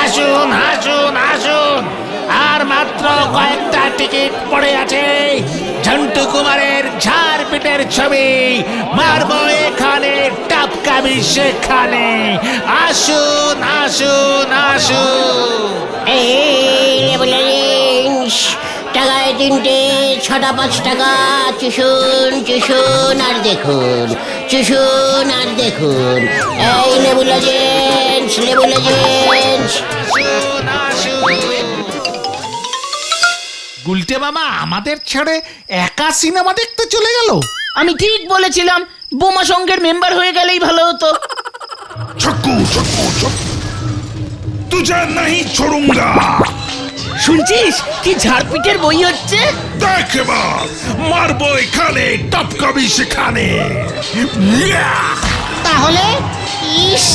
আসুন আসুন আসুন, আর মাত্র কয়েকটা টিকিট পড়ে আছে। ঝন্টু কুমারের ঝাড়পিটের ছবি মারবো এখানে, টপকাবি সেখানে। আসুন আসুন আসুন। টাকায় 3টে, 6টা 5 টাকা। চুষুন চুষুন আর দেখুন, চুষুন আর দেখুন। এই লেবু লজেন্স, লেবু লজেন্স। আসুন আসুন। গুলটে মামা আমাদের ছেড়ে একা সিনেমা দেখতে চলে গেল। আমি ঠিক বলেছিলাম, বোমা সংঘের মেম্বার হয়ে গেলেই ভালো হতো। छक्कू छक्कू छक्कू तुझे नहीं छोड़ूंगा। শুনছিস কি ঝাড়পিটের বই হচ্ছে? देख एबार मारबो एखाने, टपकाबी सेखाने। তাহলে ইস,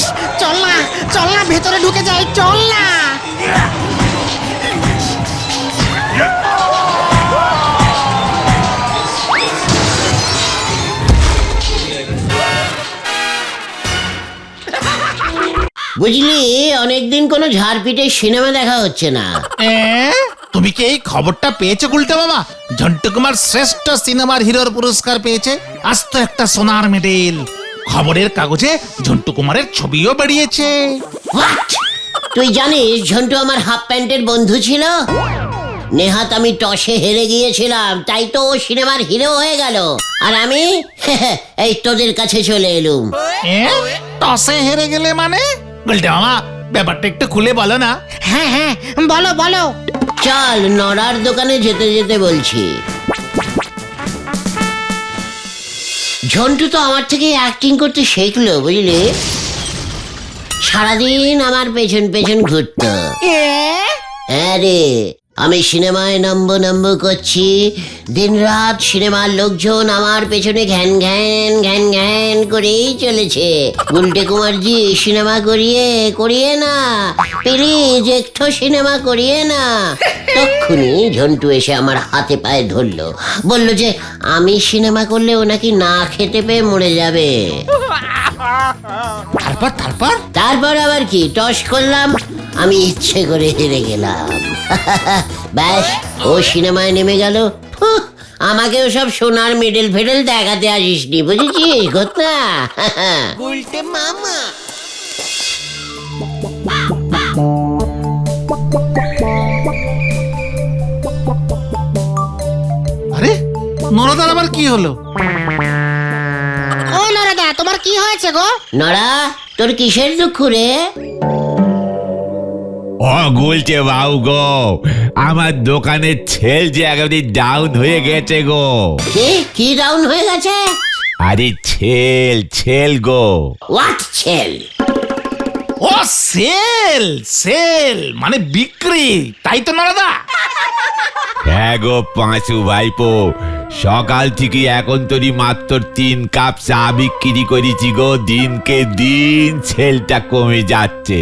চল না ভেতরে ঢুকে যাই, চল না। বুঝলি, অনেকদিন কোনো ঝাড়পিটের সিনেমা দেখা হচ্ছে না। তুমি কি এই খবরটা পেয়েছো গুলটে মামা? ঝন্টু কুমার শ্রেষ্ঠ সিনেমার হিরোর পুরস্কার পেয়েছে, আজ তো একটা সোনার মেডেল। খবরের কাগজে ঝন্টু কুমারের ছবিও বেরিয়েছে। What? তুই জানিস ঝন্টু আমার হাফ প্যান্টের বন্ধু ছিল? নেহাত আমি টসে হেরে গিয়েছিলাম, তাই তো ও সিনেমার হিরো হয়ে গেল, আর আমি এই তোদের কাছে চলে এলুম। টসে হেরে গেলে মানে? গুলটে মামা ব্যাপারটা একটু খুলে বলো না। হ্যাঁ বলো বলো। চল নড়ার দোকানে যেতে যেতে বলছি। ঝন্টু তো আমার থেকে অ্যাক্টিং করতে শিখলো, বুঝলি। সারাদিন আমার পেছন পেছন ঘুরতো। হ্যাঁ রে, আমি সিনেমায় নামবো করছি, দিনরাত সিনেমার লোকজন আমার পেছনে ঘ্যান ঘ্যান ঘ্যান ঘ্যান করেই চলেছে। গুলটে কুমারজি সিনেমা করিয়ে না, প্লিজ একটু সিনেমা করিয়ে না। তক্ষুনি ঝন্টু এসে আমার হাতে পায়ে ধরলো, বলল যে আমি সিনেমা করলে ও নাকি না খেতে পেয়ে মরে যাবে। তারপর আবার কি, টস করলাম, আমি ইচ্ছে করে হেরে গেলাম। ব্যাস, ও সিনেমায় নেমে গেল। আমাকেও সব সোনার মেডেল ফেডেল দেখাতে আসিসনি, বুঝেছিস ঘটনা? উল্টে মামা। আরে নরদার আবার কি হলো? ও নরদা, তোমার কি হয়েছে গো? নড়া, তোর কিসের দুঃখ রে? ও গুলটে বাবু গো, আমার দোকানের ছেল যে একেবারে ডাউন হয়ে গেছে গো। কি ডাউন হয়ে গেছে? আরে ছেল গো। হোয়াট ছেল? ও সেল সেল মানে বিক্রি, তাই তো নরদা? হ্যাঁ গো পাঁচু ভাইপো, সকাল থেকে এখন তোরই মাত্র 3 কাপ চা বিক্রি করেছি গো। দিনকে দিন ছেলটা কমে যাচ্ছে।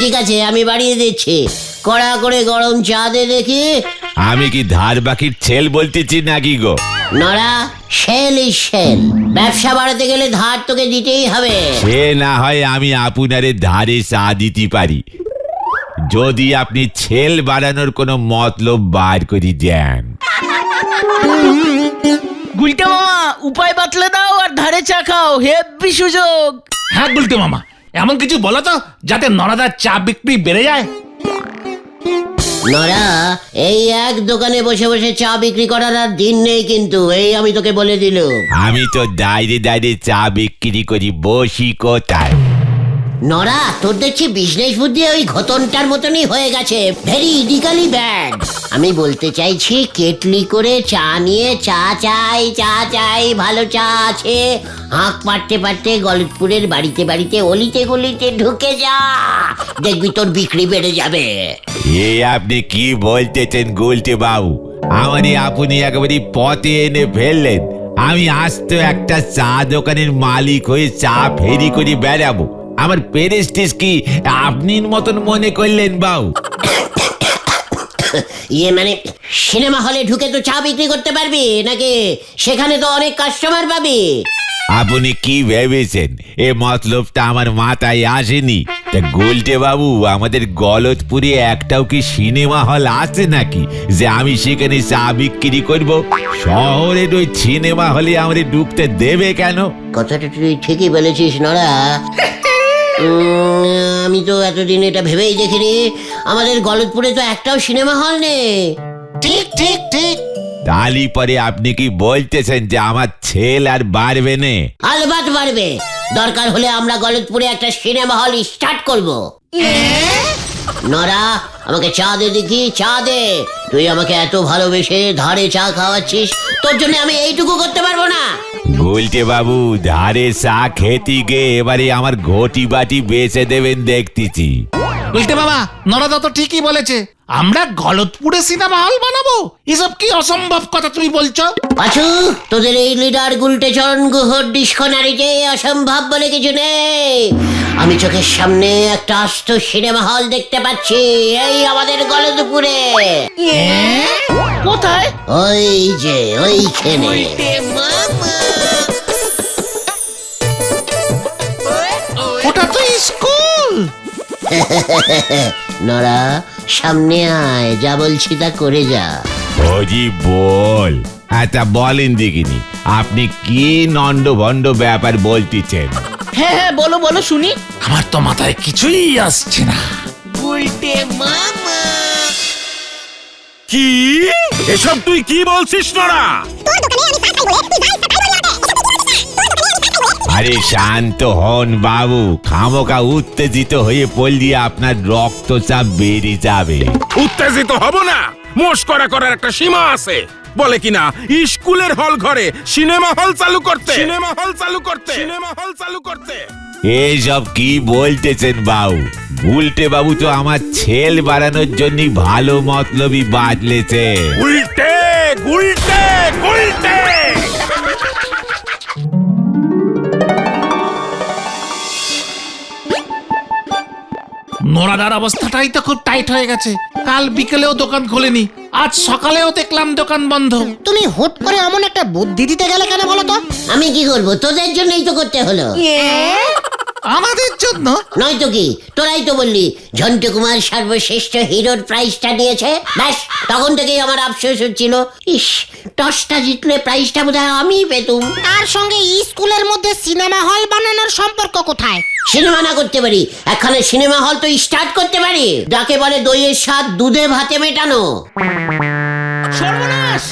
ঠিক আছে, আমি বাড়িয়ে দিচ্ছি। কড়া করে গরম চা দে দেখি। আমি কি ধার বাকির ছেল বলতেছি নাকি গো? নড়া, সেল ইজ সেল। ব্যবসা বাড়াতে গেলে ধার তোকে দিতেই হবে। সে না হয় আমি আপনারে ধারে চা দিতে পারি, যদি আপনি ছেল বাড়ানোর কোনো মতলব বার করে দেন। গুলটে মামা উপায় বাতলে দাও আর ধারে চা খাও, হেব্বি সুযোগ। হ্যাঁ গুলটে মামা, এমন কিছু বলো তো যাতে নরদার চা বিক্রি বেড়ে যায়। নড়া, এই এক দোকানে বসে বসে চা বিক্রি করার আর দিন নেই কিন্তু, এই আমি তোকে বলে দিলুম। আমি তো দাঁড়িয়ে চা বিক্রি করি, বসি কোথায়? নড়া, তোর দেখছি বিজনেস বুদ্ধি ওই ঘটনটার মতনই হয়ে গেছে, ভেরি ইডিকালি ব্যাড। আমি বলতে চাইছি, কেটলি করে চা নিয়ে চা চাই, ভালো চা আছে, হাঁক পাড়তে গলতপুরের বাড়িতে অলিতে গলিতে ঢুকে যা, দেখবি তোর বিক্রি বেড়ে যাবে। এ আপনি কি বলতেছেন গুলটে বাবু? আমারই আপনি একেবারে পথে এনে ফেললেন। আমি আজ তো একটা চা দোকানের মালিক হয়ে চা ফেরি করে বেড়াবো, আমার প্রেস্টিজ কি আপনির মতন মনে করলেন বাবু? ইয়ে মানে, সিনেমা হলে ঢুকে তো চা বিক্রি করতে পারবি নাকি? সেখানে তো অনেক কাস্টমার পাবি। আপনি কি ভেবেছেন? এ মতলবটা আমার মাথায় আসেনি, তা গুলটে বাবু, আমাদের গলতপুরে একটাও কি সিনেমা হল আছে নাকি যে আমি সেখানে চা বিক্রি করব? শহরের ওই সিনেমা হলে আমাদের ঢুকতে দেবে কেন? কথাটা তুই ঠিকই বলেছিস নরা। আমি তো এতদিন এটা ভেবেই দেখিনি, আমাদের গলতপুরে তো একটাও সিনেমা হল নেই। ঠিক ঠিক ঠিক। তালি পরে আপনি কি বলতেছেন যে আমার ছেলে আর বাড়বে নে? আলবাত বাড়বে, দরকার হলে আমরা গলতপুরে একটা সিনেমা হল স্টার্ট করব। নরা, আমাকে চা দে দেখি, চা দে। তুই আমাকে এত ভালোবেসে ধারে চা খাওয়াচ্ছিস, তোর জন্য আমি এইটুকু করতে পারবো না? গুলটে বাবু, ধারে চা খেতে গে এবারে আমার ঘটি বাটি বেচে দেবেন দেখতেছি। গুলটে মামা, নরাদা তো ঠিকই বলেছে, আমরা গলতপুরে সিনেমা হল বানাবো। এসব কি অসম্ভব কথা তুমি বলছো? পাঁচু, তোদের এই লিডার গুলটে চরণ গুহর ডিসকনারিতে অসম্ভব বলে কিছু নেই। আমি চোখের সামনে একটা আস্ত সিনেমা হল দেখতে পাচ্ছি, এই আমাদের গলতপুরে। কোথায়? ওই যে ওইখানে। ওটা তো স্কুল। নরা, সামনে আয়, যা বলছি তা করে যা। ওজি বল। আচ্ছা বলেন দেখিনি, আপনি কি নন্ড ভণ্ড ব্যাপার বলতেছেন? হ্যাঁ হ্যাঁ, বলো বলো শুনি। আমার তো মাথায় কিছুই আসছে না। কি এসব তুই কি বলছিস নরা? আরে শান্ত হন বাবু, খামোকা উত্তেজিত হয়ে পড়লে আপনার রক্তচাপ বেড়ে যাবে। উত্তেজিত হব না, মস্করা করার একটা সীমা আছে। বলে কিনা স্কুলের হল ঘরে সিনেমা হল চালু করতে, সিনেমা হল চালু করতে, সিনেমা হল চালু করতে। এইসব কি বলতেছেন বাবু? গুলটে বাবু তো আমার ছেল বাড়ানোর জন্য ভালো মতলবই বাদলেছে। উল্টে উল্টে উল্টে। নরাদার অবস্থাটাই তো খুব টাইট হয়ে গেছে। কাল বিকেলেও দোকান খোলেনি, আজ সকালেও দেখলাম দোকান বন্ধ। তুমি হুট করে এমন একটা বুদ্ধি দিতে গেলে কেন বলো তো? আমি কি করব? তোদের জন্যই তো করতে হলো। আমাদের জন্য? নয়তো কি, তোরাই তো বললি ঝন্টু কুমার সর্বশ্রেষ্ঠ হিরোর প্রাইজটা নিয়েছে। ব্যাস, তখন থেকেই আমার আফসোস হচ্ছিল, ইস, টসটা জিতলে প্রাইজটা বোধহয় আমি পেতুম। তার সঙ্গে স্কুলের মধ্যে সিনেমা হল বানানোর সম্পর্ক কোথায়? সিনেমা না করতে পারি, একখানে সিনেমা হল তো স্টার্ট করতে পারি, যাকে বলে দইয়ের স্বাদ দুধে ভাতে মেটানো। সর্বনাশ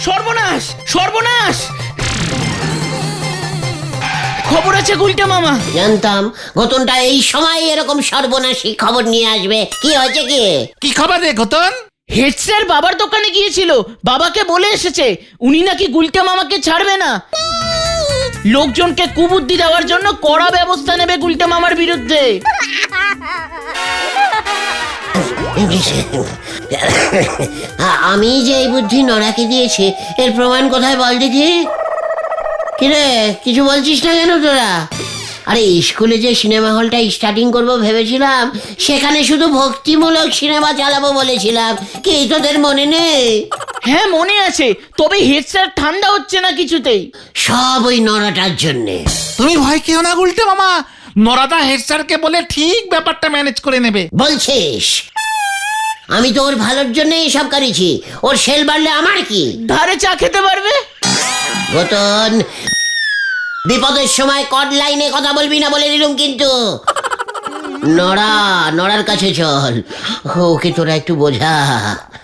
সর্বনাশ সর্বনাশ! খবর আছে গুলটে মামা। জানতাম ঘটনটা এই সময় এরকম সর্বনাশী খবর নিয়ে আসবে। কি হয়েছে কি? কি খবর রে ঘটন? হেড স্যার বাবার দোকানে গিয়েছিল, বাবাকে বলে এসেছে উনি নাকি গুলটে মামাকে ছাড়বে না। লোকজনকে কুবুদ্ধি দেওয়ার জন্য কড়া ব্যবস্থা নেবে গুলটে মামার বিরুদ্ধে। আমি যে এই বুদ্ধি নরাকে দিয়েছি, এর প্রমাণ কোথায় বল দেখি। কিরে, কিছু বলছিস না কেন তোরা? আরে স্কুলে যে সিনেমা হলটা স্টার্টিং করব ভেবেছিলাম, সেখানে শুধু ভক্তিমূলক সিনেমা চালাবো বলেছিলাম, কি তোদের মনে নেই? হ্যাঁ মনে আছে, তবে হেড স্যার ঠান্ডা হচ্ছে না কিছুতেই। সব ওই নরাটার জন্যে। তুমি ভয় খেও না গুলটে মামা, নরাদা হেড স্যারকে বলে ঠিক ব্যাপারটা ম্যানেজ করে নেবে। বলছিস? আমি তো ওর ভালোর জন্য এসব করেছি, ওর সেল বাড়লে আমার কি? ধারে চা খেতে পারবে। গতন, বিপদের সময় কড লাইনে কথা বলবি না বলে দিলুম কিন্তু। নড়ার কাছে চল, ওকে তোরা একটু বোঝা।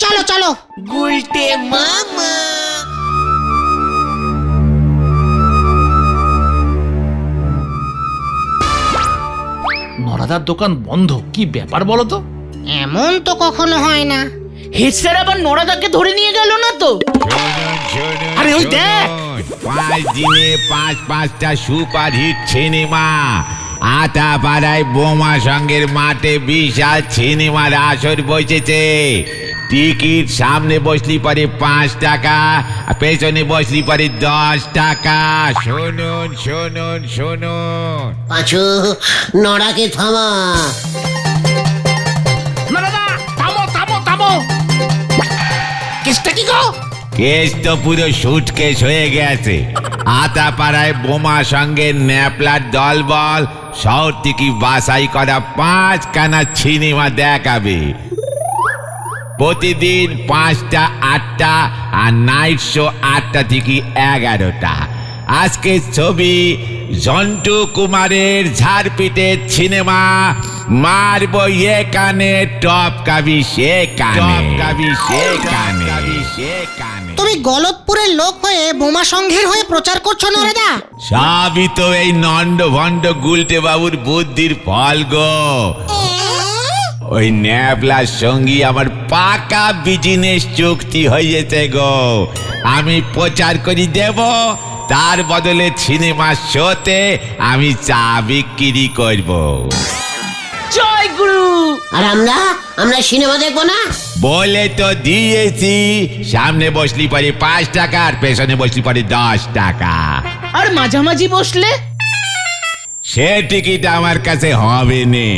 চলো চলো। গুলটে মামা। নরাদার দোকান বন্ধ, কি ব্যাপার বলো তো? এমন তো কখনো হয় না। হেড স্যার আবার নরাদাকে ধরে নিয়ে গেল না তো? আরে ওই দেখ, 5 দিনে 5টা সুপার হিট সিনেমা। আতাপাড়ায় বোমা সঙ্গের মাঠে বিশাল সিনেমার আসর বসেছে। টিকিট সামনে বসলি পরে 5 টাকা, আর পেছনে বসলি পরে 10 টাকা। শুনুন শুনুন শুনুন। পাঁচু, নড়াকে থামা। নরাদা থামো থামো থামো। কেসটা কি গো? কেস তো পুরো সুটকেস হয়ে গেছে। আতাপাড়ায় বোমা সঙ্গে ন্যাপলার দলবল শহর থেকে বাছাই করা 5খানা সিনেমা দেখাবে। প্রতিদিন 5টা, 8টা আর নাইট শো 8টা থেকে 11টা। আজকের ছবি জন্টু কুমারের ঝাড়পিটের সিনেমা মারবো এখানে টপকাবি সেখানে। তুমি গলতপুরের লোক হয়ে বোমা সংঘের হয়ে প্রচার করছো নরেদা। সবই তো এই নন্ড ভণ্ড গুলটে বাবুর বুদ্ধির ফল গো। ওই ন্যাবলার সঙ্গী আমার পাকা বিজনেস চুক্তি হয়েছে গো। আমি প্রচার করে দেব, তার বদলে সিনেমা শোতে আমি চা বিক্রি করব। জয় গুরু। আর আমরা সিনেমা দেখবো না? বলে তো দিয়েছি, সামনে বসলি পরে 5 টাকা আর পেছনে বসলি পরে 10 টাকা। আর মাঝামাঝি বসলে? সে টিকিট আমার কাছে হবে নে।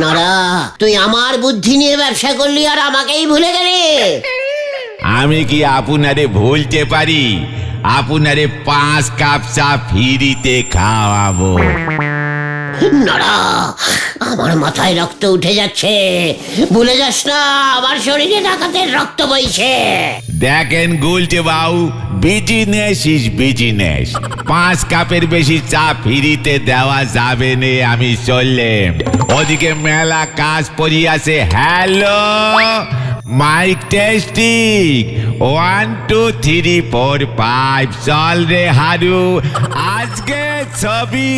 নরা, তুই আমার বুদ্ধি নিয়ে ব্যবসা করলি আর আমাকেই ভুলে গেলি। আমি কি আপনারে ভুলতে পারি? আপনারে 5 কাপ চা ফ্রিতে খাওয়াবো। নরা, আমার মাথায় রক্ত উঠে যাচ্ছে। ভুলে যাস না, আমার শরীরে ডাকাতের রক্ত বইছে। দেখেন গুলটে বাবু, বিজনেস ইজ বিজনেস। 5 কাপের বেশি চা ফ্রিতে দেওয়া যাবে না। আমি চললাম, ওদিকে মেলা কাজ পড়িয়াছে। Hello, mike testing 1 2 3 4 5। চল রে হারু, আজকে ছবি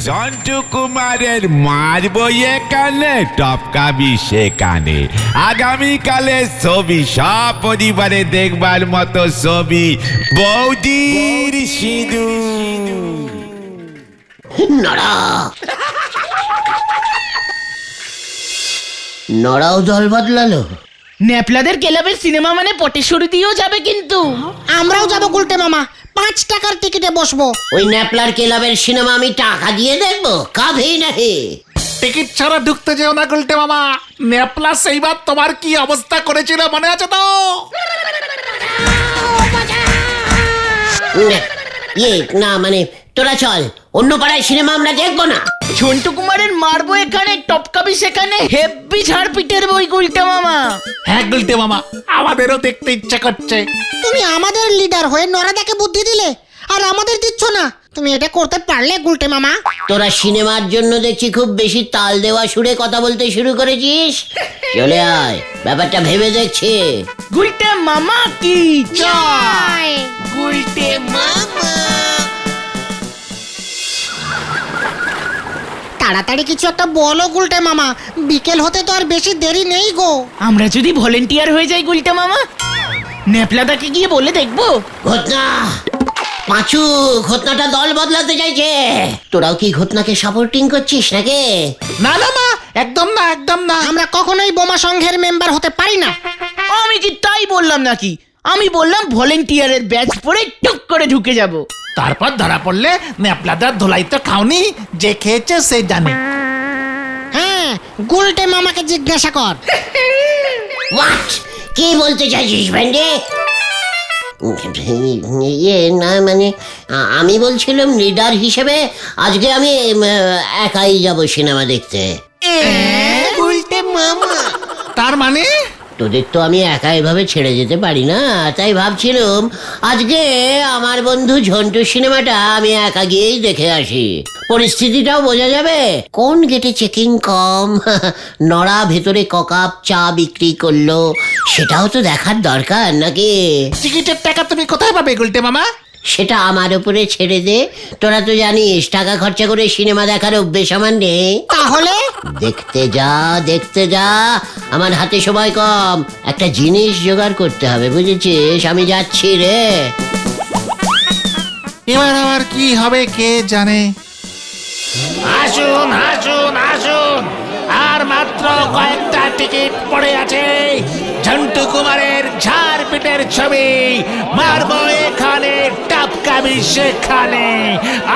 জন্টু কুমারের মারবো এখানে টপকাবি সেখানে। আগামীকালে ছবি সপরিবারে দেখবার মতো ছবি বৌদির সিঁদুর। নরা, নরাও দল বদলালো। ন্যাপলাদের ক্লাবের সিনেমা মানে পটেশ্বরী দিয়েও যাবে কিন্তু। আমরাও যাবো গুলটে মামা, 5 টাকার টিকিটে বসবো। ওই ন্যাপলার ক্লাবের সিনেমা আমি টাকা দিয়ে দেখবো? কাভি নাহি। টিকিট ছাড়া ঢুকতে যেও না গুলটে মামা। নেপলা সেইবার তোমার কি অবস্থা করেছিল মনে আছে তো? না মানে তোরা চল, অন্য পাড়ায় সিনেমা আমরা দেখবো না। ঝন্টু কুমারের মারবো এখানে টপকাবি সেখানে হেব্বি ঝাড়পিটের বই গুলটা মামা। হ্যাঁ গুলটে মামা, আমাদেরও দেখতে ইচ্ছা করছে। তুমি আমাদের লিডার হয়ে নরাদাকে বুদ্ধি দিলে আর আমাদের দিচ্ছ না। তুমি এটা করতে পারলে গুলটে মামা? তোরা সিনেমার জন্য দেখছি খুব বেশি তাল দেওয়া সুরে কথা বলতে শুরু করেছিস। চলে আয়, ব্যাপারটা ভেবে দেখছি। গুলটে মামা কি জয়। গুলটে মামা। তাড়াতাড়ি কিছু একটা বলো গুলটে মামা, বিকেল হতে তো আর বেশি দেরি নেই গো। আমরা যদি ভলেন্টিয়ার হয়ে যাই গুলটা মামা, নেপলাদাকে গিয়ে বলে দেখবো। ঘটনা পাঁচু, ঘটনাটা দল বদলাতে চাইছে। তোরাও কি ঘটনাকে সাপোর্টিং করছিস নাকি? না না মা, একদম না, একদম না। আমরা কখনোই বোমা সংঘের মেম্বার হতে পারি না। আমি কি তাই বললাম নাকি? আমি বললাম ভলেন্টিয়ারের ব্যাচ পরে টুক করে ঢুকে যাব। তারপর ধরা পড়লে নেপলাদার ধোলাই তো খাওনি, যে খেয়েছে সে জানে। হ্যাঁ, গুলটে মামাকে জিজ্ঞাসা কর। হোয়াট? কি বলতে চাইছিস ভেন্ডে? না মানে আমি বলছিলাম লিডার হিসেবে আজকে আমি একাই যাব সিনেমা দেখতে। গুলটে মামা, তার মানে তোদের তো আমি একা এভাবে ছেড়ে যেতে পারি না, তাই ভাবছিলাম আজকে আমার বন্ধু ঝন্টু সিনেমাটা আমি একা গিয়েই দেখে আসি। পরিস্থিতিটাও বোঝা যাবে, কোন গেটে চেকিং কম, নড়া ভেতরে ককাপ চা বিক্রি করলো, সেটাও তো দেখার দরকার নাকি? টিকিটের টাকা তুমি কোথায় পাবে গুলটে মামা? সেটা আমার উপরে ছেড়ে দে। তোরা তো জানিস টাকা খরচা করে সিনেমা দেখার অভ্যেস আমার নেই। তাহলে দেখতে যা, দেখতে যা, আমার হাতে সময় কম, একটা জিনিস জোগাড় করতে হবে, বুঝেছিস? আমি যাচ্ছি রে। এবার আবার কি হবে কে জানে। আসুন আসুন আসুন, আর মাত্র কয়েকটা টিকিট পড়ে আছে। ঝন্টু কুমারের ঝাড়পিটের ছবি মারবো এখানে টপকাবি সেখানে।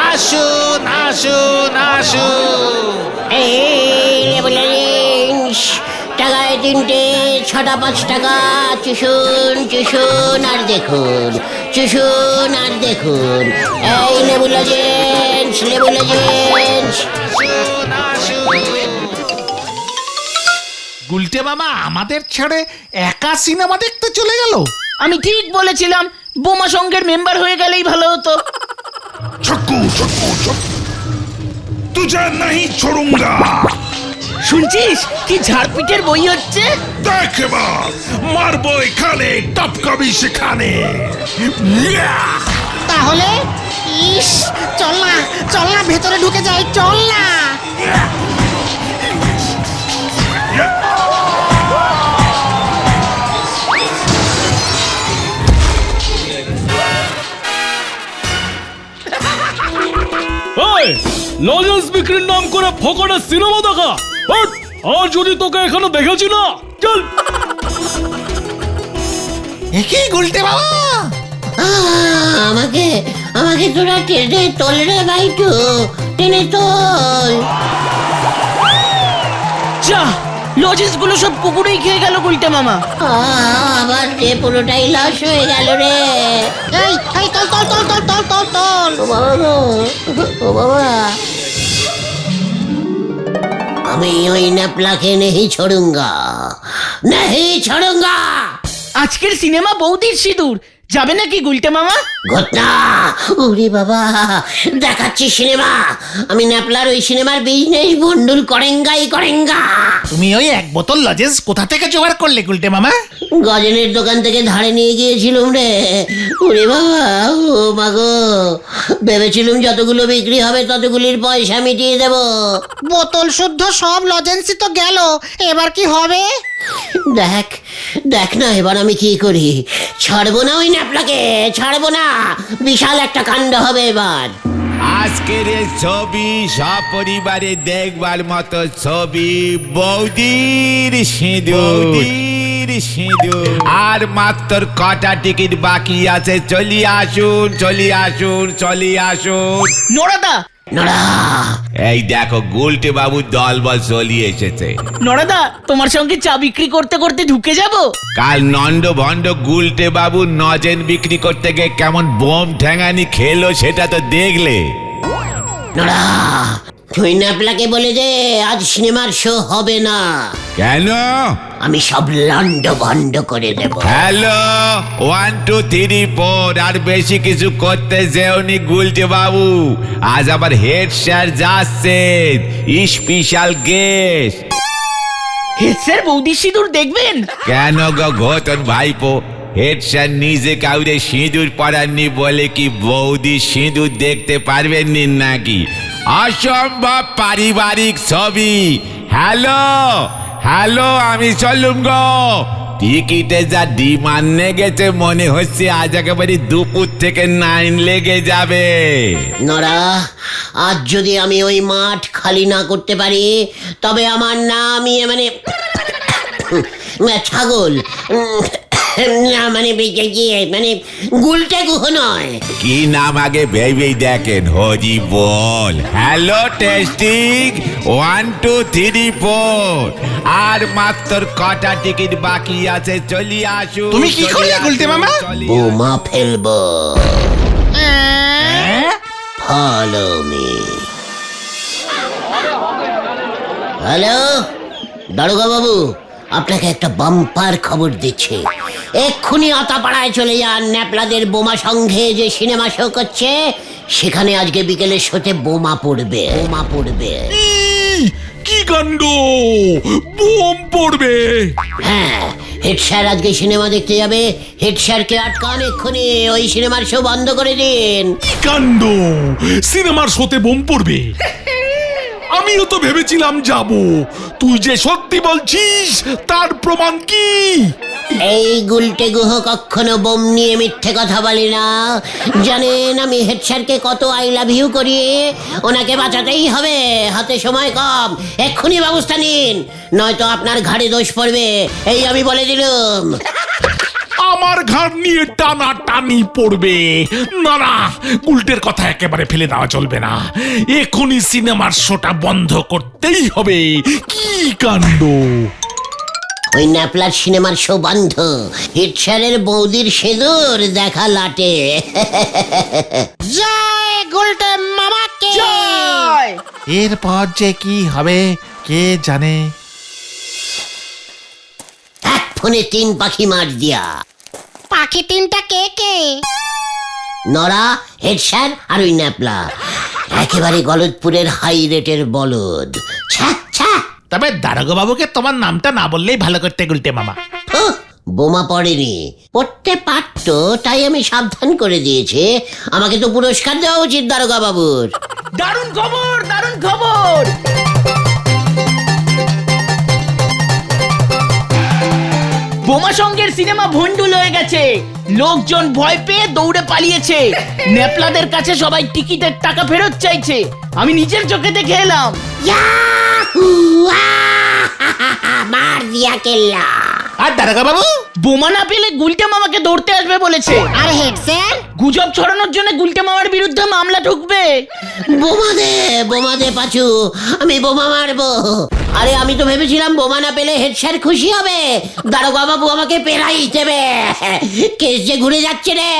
আসুন আসুন আসুন। টাকায় 3টে, 6টা 5 টাকা। চুষুন চুষুন আর দেখুন, চুষুন আর দেখুন। এই নেবুলা জেন্টস, লেবু লজেন্স। গুলটে মামা আমাদের ছেড়ে একা সিনেমা দেখতে চলে গেল। আমি ঠিক বলেছিলাম বোমা সংঘের মেম্বার হয়ে গেলেই ভালো হতো। ছক্কু ছক্কু ছক্কু তুঝে नहीं छोड़ूंगा। শুনছিস কি ঝাড়পিটের বই হচ্ছে? দেখ এবার মারবো এখানে টপকাবি সেখানে। তাহলে ইস, চল না ভেতরে ঢুকে যাই, চল না। লজেন্স বিক্রির নাম করে ফকড়ে সিনেমা দেখা, আর যদি তোকে এখানে দেখেছি না, চল। একই গুলটে মামা, আমাকে আমাকে তোরা টেনে তোল রে বাইটু, টেনে তোল। যা, লজেন্স গুলো সব কুকুরেই খেয়ে গেল গুলটে মামা। আবার রে পুরোটাই লস হয়ে গেল রে। এই তোল তোল তোল তোল তোল তোল তোল। ও বাবা গো, ও বাবা, আমি ওই ন্যাপলাকে नहीं छोड़ूंगा, नहीं छोड़ूंगा। আজকের সিনেমা বৌদির সিঁদুর, যাবে নাকি গুলটে মামা? ঘটনা, ওরে বাবা, দেখাচ্ছি সিনেমা। আমি ন্যাপলার ওই সিনেমার বিজনেস বন্ডুল করেঙ্গা। তুমি ওই এক বোতল লজেন্স কোথা থেকে জোগাড় করলে গুলটে মামা? গজনের দোকান থেকে ধারে নিয়ে গিয়েছিলুম রে। ওরে বাবা, ও মাগো, ভেবেছিলুম যতগুলো বিক্রি হবে ততগুলির পয়সা মিটিয়ে দেব। বোতল শুদ্ধ সব লজেন্সই তো গেল, এবার কি হবে? দেখ না এবার আমি কি করি। ছাড়বো না ওই ন্যাপলাকে, ছাড়বো না। বিশাল একটা কাণ্ড হবে এবার। আজকের এই ছবি সপরিবারে দেখবার মতো ছবি, বৌদির সিঁদুর। আর মাত্র কটা টিকিট বাকি আছে, চলি আসুন। নড়াদা, নড়া, এই দেখো গুলটে বাবুর দলবল চলিয়ে এসেছে। নড়াদা, তোমার সঙ্গে চা বিক্রি করতে করতে ঢুকে যাব। কাল নন্দ ভণ্ড গুলটে বাবু নজেন বিক্রি করতে গিয়ে কেমন বোম ঠ্যাঙানি খেলো সেটা তো দেখলে। নড়া, তুই ন্যাপলাকে বলে দে আজ সিনেমার শো হবে না। কেন? আমি সব লন্ড ভন্ড করে দেব। হ্যালো, 1 2 3 4, আর বেশি কিছু করতে যেওনি গুলটে বাবু। আজ আবার হেড স্যার যাচ্ছেন, স্পেশাল গেস্ট। হেড স্যার বৌদির সিঁদুর দেখবেন? কেন গো ঘটন ভাইপো, হেড স্যার নিজে কাউরে সিঁদুর পরাননি বলে কি বৌদি সিঁদুর দেখতে পারবেন নি নাকি? অসম্ভব পারিবারিক ছবি। হ্যালো, আমি চলুম গো। টিকিটে যা ডিমান্ড লেগেছে মনে হচ্ছে আজ একেবারে দুপুর থেকে 9 লেগে যাবে। নড়া, আজ যদি আমি ওই মাঠ খালি না করতে পারি তবে আমার নামই মানে ছাগল, না মানে মানে গুলটে গুহ নয়। কি নাম আগে ভেবেই দেখেন, হরি বল। হ্যালো টেস্টিং, 1 2 3 4, আর মাত্র কটা টিকিট বাকি আছে, চলি আসুন। তুমি কি করলে গুলটে মামা? বোমা ফেলবো। Follow me. হ্যালো দারোগা বাবু, আপনাকে একটা বাম্পার খবর দিচ্ছি। এক্ষুনি আতাপাড়ায় চলে যান। ন্যাপলাদের বোমা সংঘে যে সিনেমা শো করছে সেখানে আজকে বিকেলে শোতে বোমা পড়বে। কি কাণ্ড, বোম পড়বে? হ্যাঁ, হেড স্যার আজকে সিনেমা দেখতে যাবে। হেড স্যারকে আটকান এক্ষুনি, ওই সিনেমার শো বন্ধ করে দিন। কি কাণ্ড, সিনেমার শোতে বোম পড়বে? আমিও তো ভেবেছিলাম যাব। তুই যে সত্যি বলছিস তার প্রমাণ কি? এই গুলটে গুহ কখনো বোম নিয়ে মিথ্যে কথা বলি না। জানেন আমি হেড স্যারকে কত আই লাভ ইউ করি। ওনাকে বাঁচাতেই হবে, হাতে সময় কম। এক্ষুনি ব্যবস্থা নিন, নয়তো আপনার ঘাড়ে দোষ পড়বে, এই আমি বলে দিলুম। আমার ঘাড় নিয়ে টানা টানি পড়বে? না, উল্টের কথা একেবারে ফেলে দেওয়া চলবে না। এখনই সিনেমার শোটা বন্ধ করতেই হবে। কি কাণ্ড! ওই ন্যাপলার সিনেমার শো বন্ধ, হিট স্যারের বৌদির সেদুর দেখা লাটে। জয় গুলটে মামাকে জয়! এরপর যে কি হবে কে জানে। এক ফোনে 3 পাখি মার দিয়া। পাখি তিনটা কে কে? নরা, হেড স্যার আর ওই ন্যাপলা, একেবারে গলদপুরের হাই রেটের বলদ। ছ্যা ছ্যা। তবে দারোগা বাবুকে তোমার নামটা না বললেই ভালো করতে গুলটে মামা। উহ, বোমা পড়েনি, পড়তে পারতো, তাই আমি সাবধান করে দিয়েছি। আমাকে তো পুরস্কার দেওয়া উচিত দারোগা বাবুর। দারুণ খবর, দারুণ খবর! বোমা সঙ্গের সিনেমা ভন্ডুল হয়ে গেছে, লোকজন ভয় পেয়ে দৌড়ে পালিয়েছে, নেপলাদের কাছে সবাই টিকিটের টাকা ফেরত চাইছে। আমি নিজের চোখে দেখে এলাম। ইয়াহু! আহাহাহা, মার দিয়া কেল্লা। আর দারোগা বাবু? বোমা না পেলে গুলটে মামাকে ধরতে আসবে বলেছে। আর হেড স্যার? গুজব ছড়ানোর জন্য গুলটে মামার বিরুদ্ধে মামলা ঠুকবে। বোমা দে পাচু, আমি বোমা মারবো। আরে আমি তো ভেবেছিলাম বোমা না পেলে হেড স্যার খুশি হবে, দারোগা বাবু আমাকে প্রাইজ দেবে। কেস যে ঘুরে যাচ্ছে রে।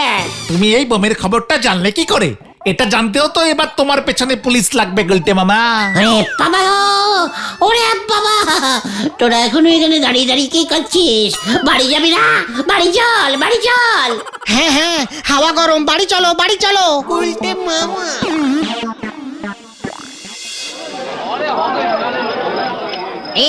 তুমি এই বোমের খবরটা জানলে কি করে? এটা জানতেও তো এবার তোমার পেছনে পুলিশ লাগবে গুলটে মামা। আরে বাবা গো, ওরে বাবা, তোরা এখনো এখানে দাঁড়িয়ে দাঁড়িয়ে কি করছিস? বাড়ি যাবি না? বাড়ি চল, বাড়ি চল। হ্যাঁ হ্যাঁ, হাওয়া গরম, বাড়ি চলো, বাড়ি চলো। গুলটে মামা।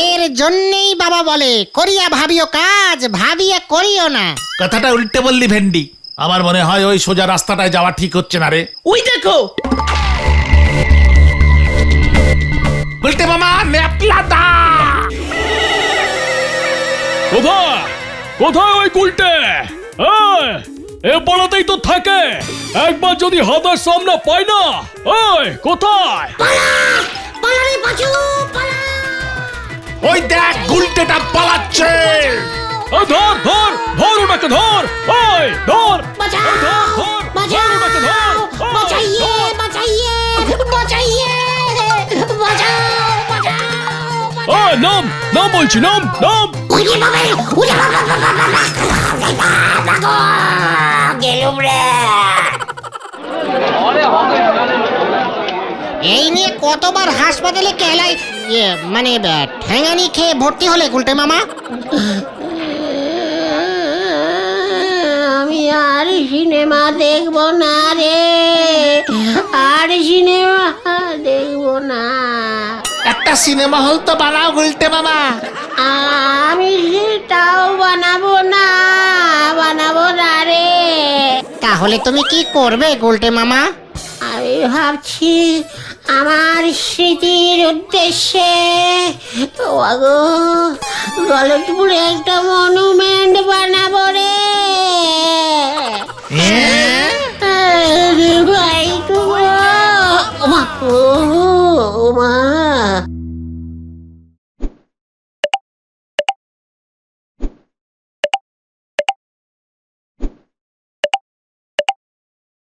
এর জন্যই বাবা বলে, করিয়া ভাবিও কাজ, ভাবিয়া করিও না। কথাটা উল্টে বললি ভেন্ডি। আমার মনে হয় ওই সোজা রাস্তাটায় যাওয়া ঠিক হচ্ছে না রে। ওই দেখো, গুলটে মামা, ন্যাপলা দা! কোথায় কোথায় ওই গুলটে? এই, এ পাড়াতেই তো থাকে, একবার যদি হাতের সামনে পাই না। ওই কোথায়? পালা রে পাচু, পালা। ওই দেখ গুলটেটা পালাচ্ছে। ধর ধর ধর ওটাকে ধর। ওই ধর, বাঁচাও, ধর ধর বাঁচাও, ওটাকে ধর। বাঁচাইয়ে, বাঁচাইয়ে, বাঁচাইয়ে, বাঁচাও, বাঁচাও। ওই নাম নাম বলছি, নাম নাম। উঠে বাবা, উঠে বাবা, গেলুম রে। এই নিয়ে কতবার হাসপাতালে কেলাই মানে ঠ্যাঙানি খেয়ে ভর্তি হলে গুলটে মামা? আমি আর সিনেমা দেখবো না রে, আর সিনেমা দেখবো না। একটা সিনেমা হল তো বানাও গুলটে মামা। আমি সেটাও বানাবো না রে। তাহলে তুমি কি করবে গুলটে মামা? আমি ভাবছি আমার স্মৃতির উদ্দেশ্যে ওগো গলতপুরে একটা মনুমেন্ট বানাবো রে। ভাই তো ওমা